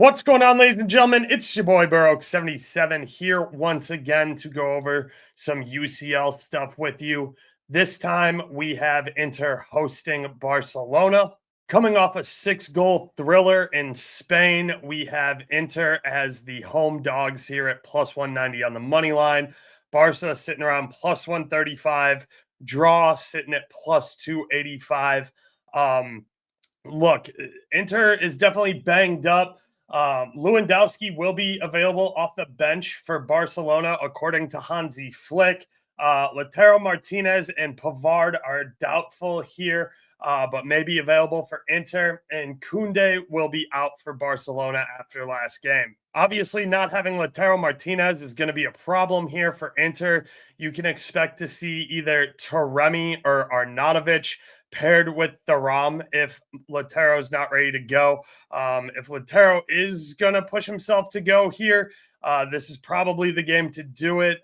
What's going on, ladies and gentlemen? It's your boy Burrow77 here once again to go over some UCL stuff with you. This time we have Inter hosting Barcelona. Coming off a 6-goal thriller in Spain, we have Inter as the home dogs here at plus 190 on the money line. Barca sitting around plus 135. Draw sitting at plus 285. Look, Inter is definitely banged up. Lewandowski will be available off the bench for Barcelona, according to Hansi Flick. Lautaro Martinez and Pavard are doubtful here, but may be available for Inter. And Koundé will be out for Barcelona after last game. Obviously, not having Lautaro Martinez is going to be a problem here for Inter. You can expect to see either Taremi or Arnautovic paired with Thuram if Lautaro's not ready to go. If Lautaro is going to push himself to go here, this is probably the game to do it.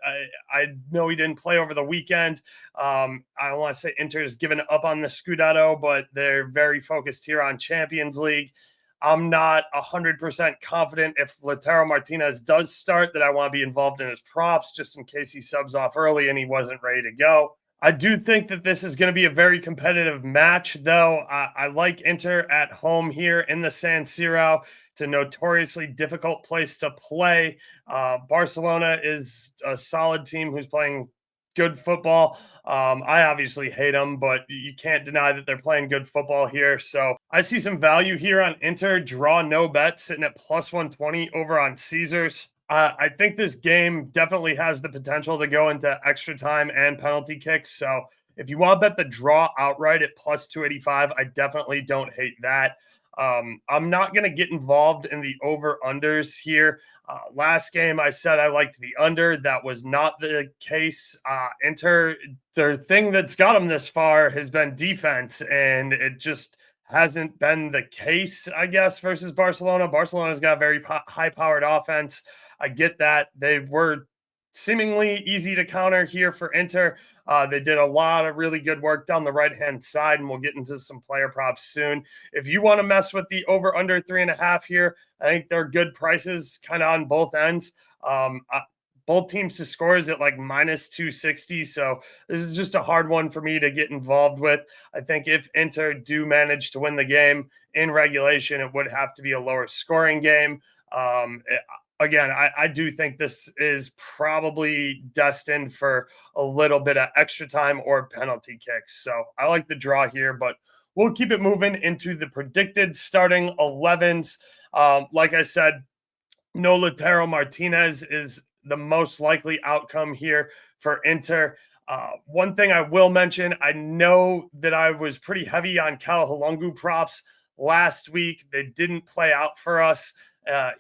I know he didn't play over the weekend. I don't want to say Inter has given up on the Scudetto, but they're very focused here on Champions League. I'm not 100% confident if Lautaro Martinez does start that I want to be involved in his props just in case he subs off early and he wasn't ready to go. I do think that this is going to be a very competitive match, though. I like Inter at home here in the San Siro. It's a notoriously difficult place to play. Barcelona is a solid team who's playing good football. I obviously hate them, but you can't deny that they're playing good football here. So I see some value here on Inter. Draw no bet sitting at plus 120 over on Caesars. I think this game definitely has the potential to go into extra time and penalty kicks. So if you want to bet the draw outright at plus 285, I definitely don't hate that. I'm not going to get involved in the over-unders here. Last game, I said I liked the under. That was not the case. Inter, the thing that's got them this far has been defense, and it just hasn't been the case, I guess, versus Barcelona. Barcelona's got a very high-powered offense. I get that. They were seemingly easy to counter here for Inter. They did a lot of really good work down the right-hand side, and we'll get into some player props soon. If you want to mess with the over-under 3.5 here, I think they're good prices kind of on both ends. Both teams to score is at like minus 260, so this is just a hard one for me to get involved with. I think if Inter do manage to win the game in regulation, it would have to be a lower scoring game. Again, I do think this is probably destined for a little bit of extra time or penalty kicks. So I like the draw here, but we'll keep it moving into the predicted starting 11s. Like I said, no Lautaro Martinez is the most likely outcome here for Inter. One thing I will mention, I know that I was pretty heavy on Calhanoglu props last week. They didn't play out for us.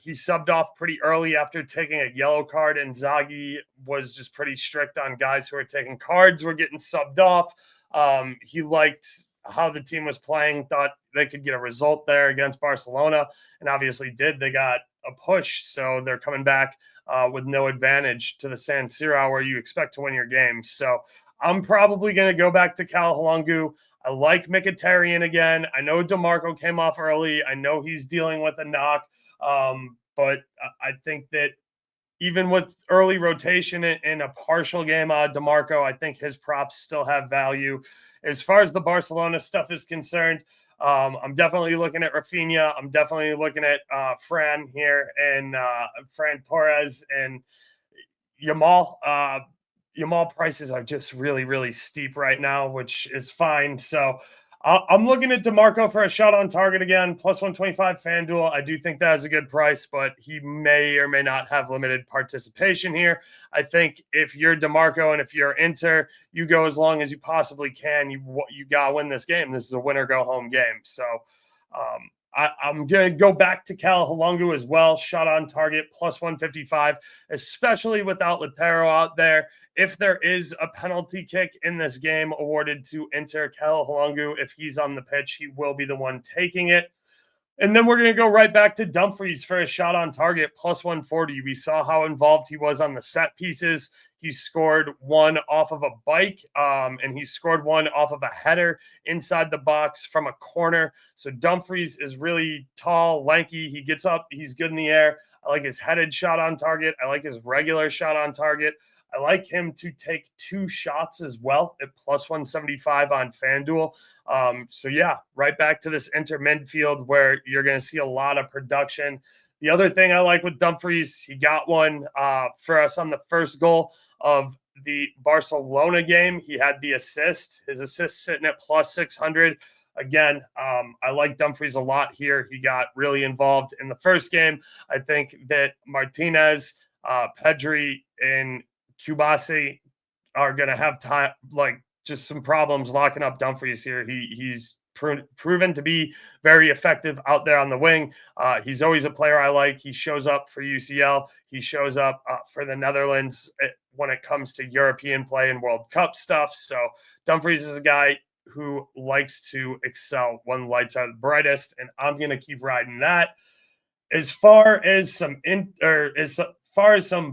He subbed off pretty early after taking a yellow card, and Zaghi was just pretty strict on guys who were taking cards were getting subbed off. He liked how the team was playing, thought they could get a result there against Barcelona, and obviously did. They got a push, so they're coming back with no advantage to the San Siro where you expect to win your games. So I'm probably going to go back to Calhanoglu. I like Mkhitaryan again. I know DeMarco came off early. I know he's dealing with a knock. But I think that even with early rotation in a partial game on DeMarco, I think his props still have value. As far as the Barcelona stuff is concerned, I'm definitely looking at Rafinha. I'm definitely looking at Fran here and Fran Torres and Yamal. Yamal prices are just really, really steep right now, which is fine. So I'm looking at DeMarco for a shot on target again, plus 125 FanDuel. I do think that is a good price, but he may or may not have limited participation here. I think if you're DeMarco and if you're Inter, you go as long as you possibly can. You got to win this game. This is a winner-go-home game. So I'm going to go back to Calhanoglu as well. Shot on target, plus 155, especially without Lautaro out there. If there is a penalty kick in this game awarded to Inter, Calhanoglu, if he's on the pitch, he will be the one taking it. And then we're going to go right back to Dumfries for a shot on target, plus 140. We saw how involved he was on the set pieces. He scored one off of a bike, and he scored one off of a header inside the box from a corner. So Dumfries is really tall, lanky. He gets up, he's good in the air. I like his headed shot on target. I like his regular shot on target. I like him to take 2 shots as well at plus 175 on FanDuel. So yeah, right back to this Inter midfield where you're going to see a lot of production. The other thing I like with Dumfries, he got one for us on the first goal of the Barcelona game. He had the assist. His assist sitting at plus 600. Again, I like Dumfries a lot here. He got really involved in the first game. I think that Martinez, Pedri, and Kubasi are going to have time, like just some problems locking up Dumfries here. He's proven to be very effective out there on the wing. He's always a player I like. He shows up for UCL. He shows up for the Netherlands when it comes to European play and World Cup stuff. So Dumfries is a guy who likes to excel when lights are the brightest, and I'm going to keep riding that. As far as some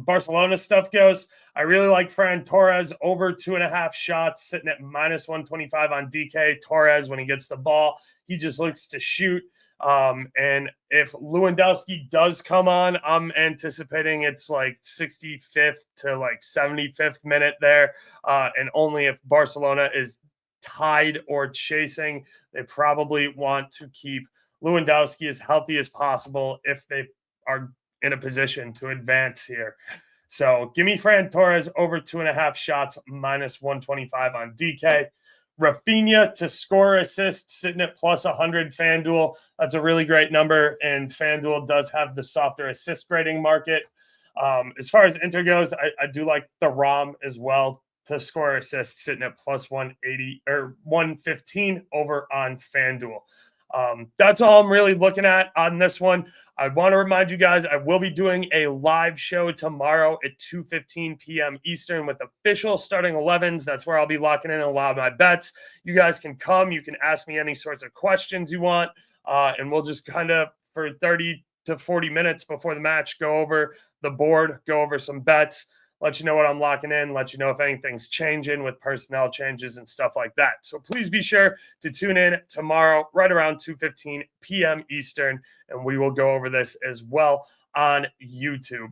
Barcelona stuff goes, I really like Ferran Torres over 2.5 shots, sitting at minus 125 on DK. Torres, when he gets the ball, he just looks to shoot. And if Lewandowski does come on, I'm anticipating it's like 65th to like 75th minute there. And only if Barcelona is tied or chasing, they probably want to keep Lewandowski as healthy as possible if they are in a position to advance here. So give me Ferran Torres over 2.5 shots, minus 125 on DK. Rafinha to score assist, sitting at plus 100 FanDuel. That's a really great number, and FanDuel does have the softer assist grading market. As far as Inter goes, I do like the ROM as well to score assists, sitting at plus 180 or 115 over on FanDuel. That's all I'm really looking at on this one. I want to remind you guys, I will be doing a live show tomorrow at 2:15 p.m. Eastern with official starting 11s. That's where I'll be locking in a lot of my bets. You guys can come. You can ask me any sorts of questions you want, and we'll just kind of, for 30 to 40 minutes before the match, go over the board, go over some bets, let you know what I'm locking in, let you know if anything's changing with personnel changes and stuff like that. So please be sure to tune in tomorrow right around 2:15 p.m. Eastern, and we will go over this as well on YouTube,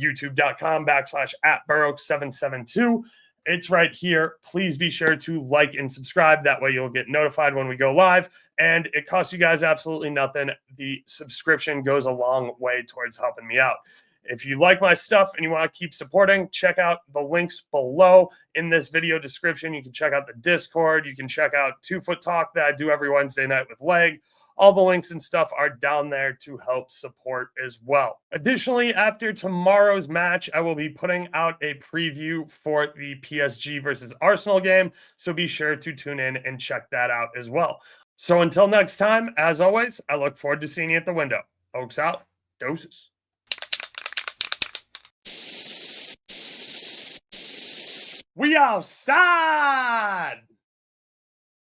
youtube.com/@Burrow772. It's right here. Please be sure to like and subscribe. That way you'll get notified when we go live, and it costs you guys absolutely nothing. The subscription goes a long way towards helping me out. If you like my stuff and you want to keep supporting, check out the links below in this video description. You can check out the Discord. You can check out 2FootTalk that I do every Wednesday night with Leg. All the links and stuff are down there to help support as well. Additionally, after tomorrow's match, I will be putting out a preview for the PSG versus Arsenal game. So be sure to tune in and check that out as well. So until next time, as always, I look forward to seeing you at the window. Oaks out. Doses. We outside!